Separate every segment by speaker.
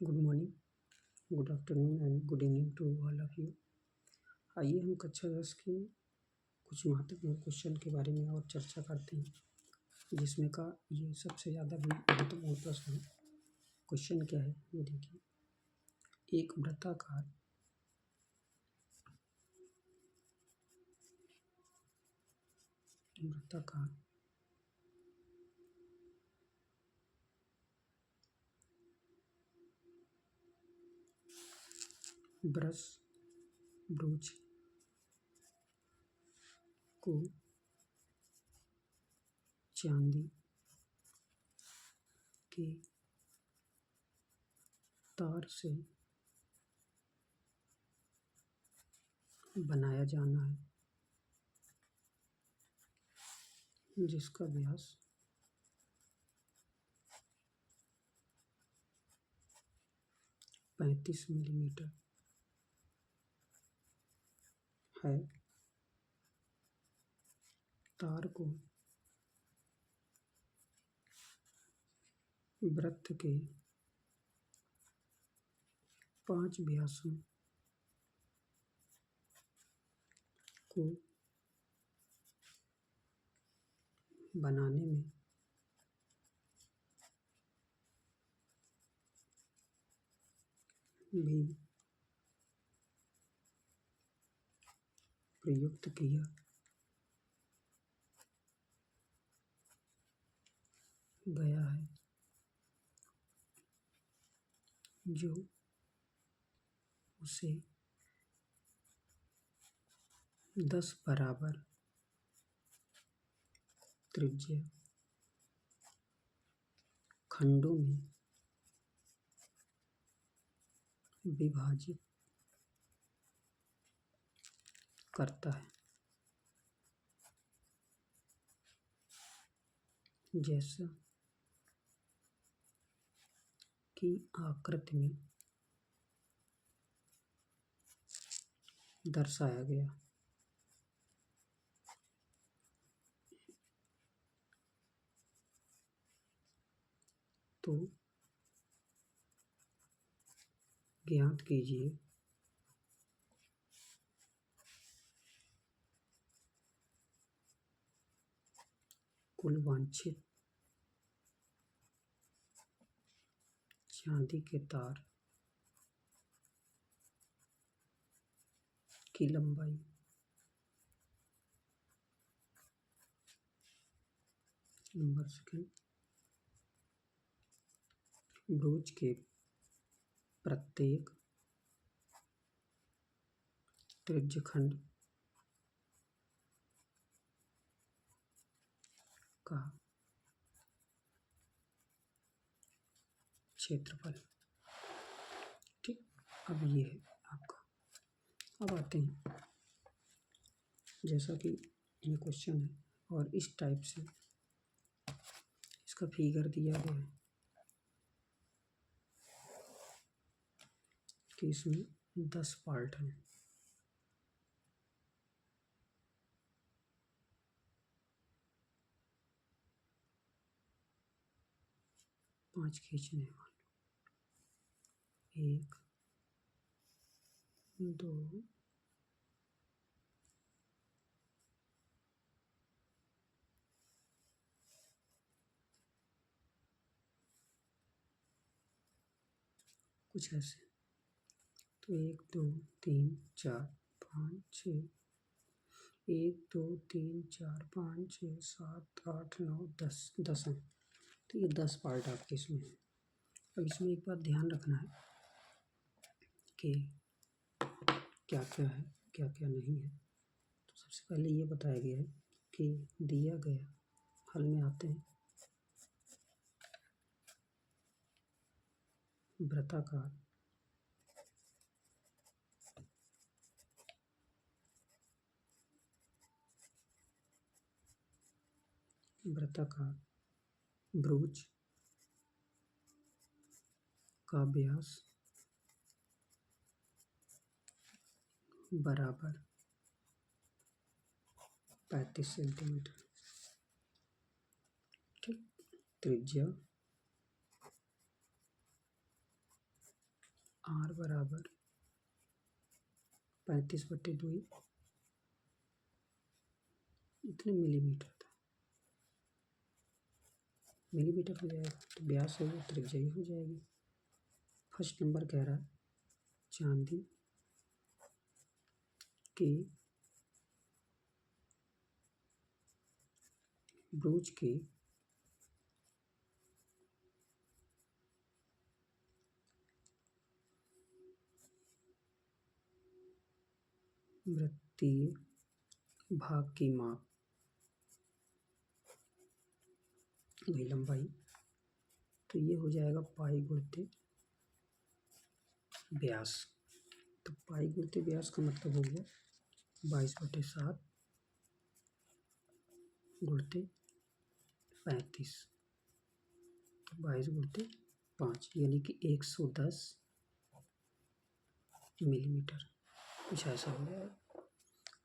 Speaker 1: Good morning, good afternoon and good evening to all of you. आइए हम कक्षा 10 के कुछ महत्वपूर्ण क्वेश्चन के बारे में और चर्चा करते हैं, जिसमें का ये सबसे ज़्यादा भी महत्वपूर्ण प्रश्न है। क्वेश्चन क्या है ये देखिए। एक वृत्ताकार ब्रश ब्रूच को चांदी के तार से बनाया जाना है, जिसका व्यास 35 मिलीमीटर है। तार को वृत्त के 5 व्यासों को बनाने में भी प्रयुक्त किया गया है, जो उसे 10 बराबर त्रिज्या खंडों में विभाजित करता है। जैसा कि आकृति में दर्शाया गया। तो ज्ञात कीजिए कुल वांछित चांदी के तार की लंबाई नंबर सेकंड। ब्रूच के प्रत्येक त्रिज्यखंड का क्षेत्रफल। ठीक, अब ये है आपका। अब आते हैं, जैसा कि ये क्वेश्चन है और इस टाइप से इसका फिगर दिया गया है कि इसमें 10 पार्ट हैं। पांच खींचने वाले, 1 2 कुछ ऐसे। तो 1 2 3 4 5 6, 1 2 3 4 5 6 7 8 9 10 10 हैं। तो ये 10 पार्ट आपके इसमें है। अब इसमें एक बात ध्यान रखना है कि क्या क्या है, क्या क्या नहीं है। तो सबसे पहले ये बताया गया है कि दिया गया हल में आते हैं वृत्ताकार ब्रूच का व्यास बराबर 35 सेंटीमीटर। ठीक, त्रिज्या r बराबर 35/2 इतने मिलीमीटर था, मिलीमीटर हो जाएगा। तो व्यास है वो त्रिज्या ही हो जाएगी। फर्स्ट नंबर कह रहा है चांदी के ब्रोच के वृत्तीय भाग की माप, वही लंबाई, तो ये हो जाएगा पाई गुणित व्यास। तो पाई गुणित व्यास का मतलब हो गया 22/7 गुणित 35, तो 22 गुणित 5 यानी कि 110 मिलीमीटर, कुछ ऐसा हो जाएगा।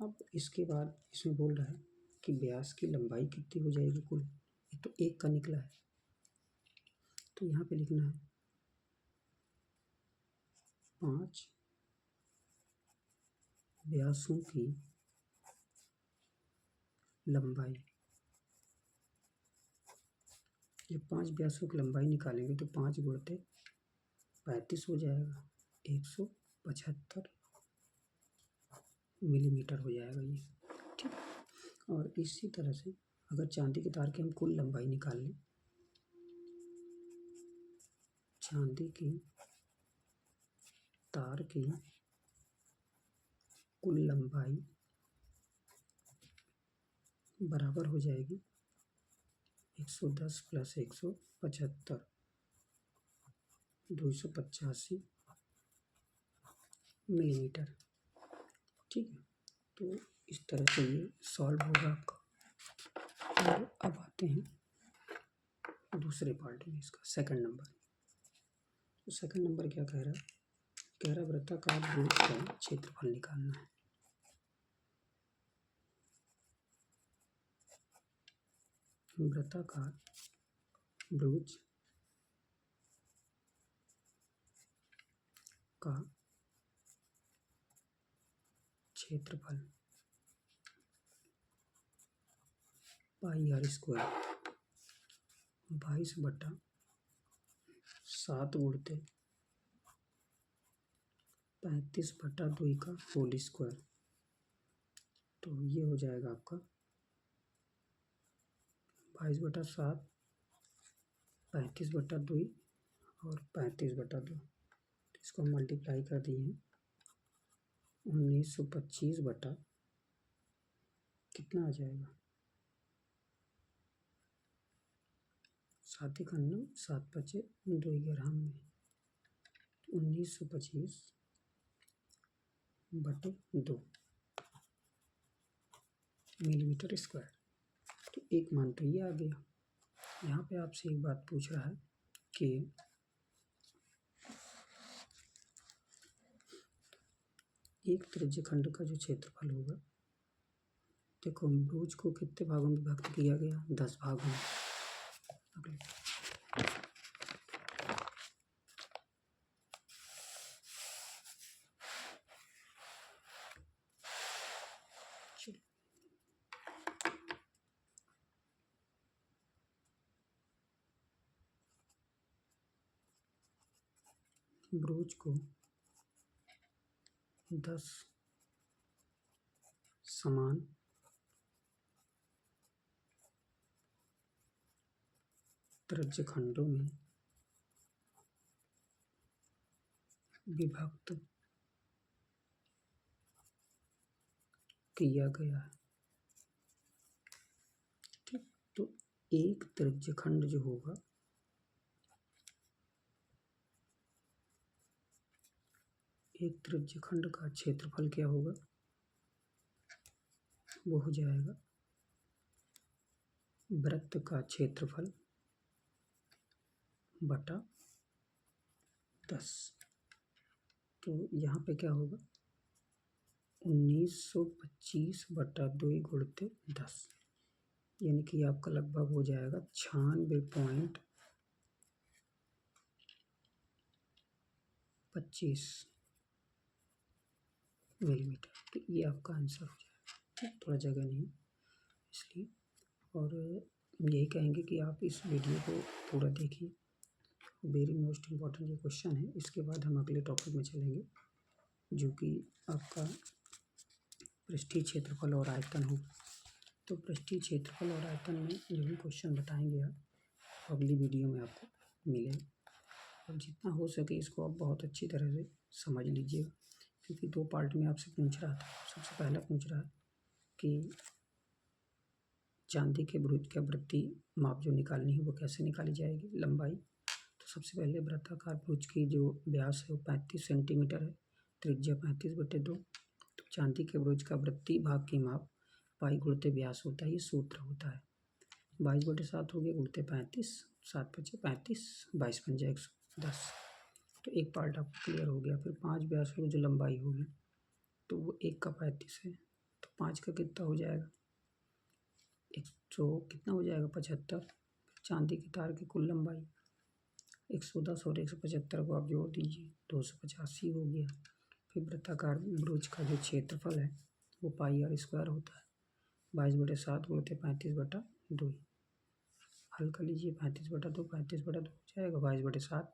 Speaker 1: अब इसके बाद इसमें बोल रहा है कि व्यास की लंबाई कितनी हो जाएगी कुल, ये तो एक का निकला है, तो यहाँ पे लिखना है 5 व्यासों की लंबाई। जब 5 व्यासों की लंबाई निकालेंगे तो 5 गुणित 35 हो जाएगा, 175 मिलीमीटर हो जाएगा ये, ठीक। और इसी तरह से अगर चांदी के तार की हम कुल लंबाई निकाल लें, चांदी की तार की कुल लंबाई बराबर हो जाएगी 110 + 175 285 मिलीमीटर, ठीक है। तो इस तरह से ये सॉल्व होगा आपका। और अब आते हैं दूसरे पार्ट में, इसका सेकंड नंबर। तो सेकंड नंबर क्या कह रहा है, कह रहा वृत्ताकार ब्रोच का क्षेत्रफल निकालना है। वृत्ताकार ब्रोच का क्षेत्रफल πr² 22/7 गुणित 35/2 का होल स्क्वायर, तो ये हो जाएगा आपका 22/7 35/2 और 35/2, इसको हम मल्टीप्लाई कर दिए हैं 1925 बटा कितना आ जाएगा, 7 × 9 7 × 5 2 11 में 1925 बटे 2 मिलीमीटर स्क्वायर। तो एक मान तो ये आ गया। यहाँ पे आपसे एक बात पूछ रहा है कि एक त्रिज्यखंड का जो क्षेत्रफल होगा, देखो ब्रोच को कितने भागों में विभक्त किया गया, 10 भागों में। ब्रोच को 10 समान त्रिज्यखंडों में विभक्त किया गया है, ठीक। तो एक त्रिज्यखंड जो होगा, एक त्रिज्यखंड का क्षेत्रफल क्या होगा, वो हो जाएगा वृत्त का क्षेत्रफल बटा 10। तो यहाँ पे क्या होगा 1925 बटा 2 गुणित 10, यानी कि आपका लगभग हो जाएगा 96 25 मिलीमीटर। तो ये आपका आंसर हो जाएगा। थोड़ा जगह नहीं इसलिए, और यही कहेंगे कि आप इस वीडियो को पूरा देखिए। वेरी मोस्ट इम्पॉर्टेंट ये क्वेश्चन है। इसके बाद हम अगले टॉपिक में चलेंगे जो कि आपका पृष्ठीय क्षेत्रफल और आयतन हो। तो पृष्ठीय क्षेत्रफल और आयतन में जो भी क्वेश्चन बताएंगे आप अगली वीडियो में आपको मिलेंगे। और जितना हो सके इसको आप बहुत अच्छी तरह से समझ लीजिएगा, क्योंकि 2 पार्ट में आपसे पूछ रहा था। सबसे पहला पूछ रहा है कि चांदी के भुज की आवृत्ति माप जो निकालनी है वो कैसे निकाली जाएगी, लंबाई। तो सबसे पहले वृत्ताकार भुज की जो व्यास है वो 35 सेंटीमीटर है, त्रिज्या 35/2। तो चांदी के भुज का वृत्तीय भाग की माप पाई गुणित व्यास होता है, ये सूत्र होता है। 22/7 हो गया गुणित 35, 7 × 5 = 35, 22 × 5 = 110। तो एक पार्ट आपको क्लियर हो गया। फिर 5 व्यास की जो लंबाई होगी तो वो 1 का 35 है, तो 5 का कितना हो जाएगा, 100 कितना हो जाएगा 75। चांदी के तार की कुल लंबाई 110 और 175 को आप जोड़ दीजिए, 285 हो गया। फिर वृत्ताकार भुज का जो क्षेत्रफल है वो πr² होता है, 22/7 गुणित 35/2। हल कर लीजिए, 35/2 35/2 हो जाएगा, 22/7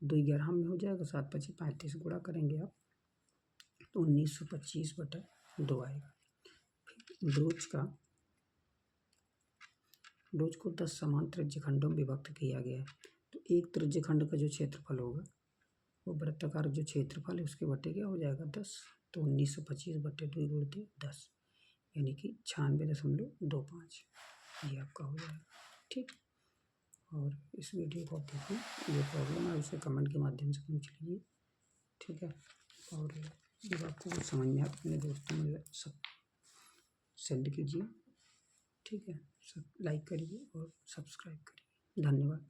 Speaker 1: 2 11 में हो जाएगा, 7 × 5 = 35 गुणा करेंगे आप तो 1925/2 आएगा। फिर ब्रोच को 10 समान त्रिज्यखंडों में विभक्त किया गया है। तो एक त्रिज्यखंड का जो क्षेत्रफल होगा वो वृत्ताकार जो क्षेत्रफल है उसके बटे क्या हो जाएगा 10। तो 1925/2 गुणित 10 यानी कि 96.25 ये आपका हो जाएगा। ठीक, और इस वीडियो को आप देखिए, ये प्रॉब्लम है उसे कमेंट के माध्यम से पूछ लीजिए। ठीक है, और जब आपको कुछ समझ में आए अपने दोस्तों में सब सेंड कीजिए। ठीक है, सब लाइक करिए और सब्सक्राइब करिए। धन्यवाद।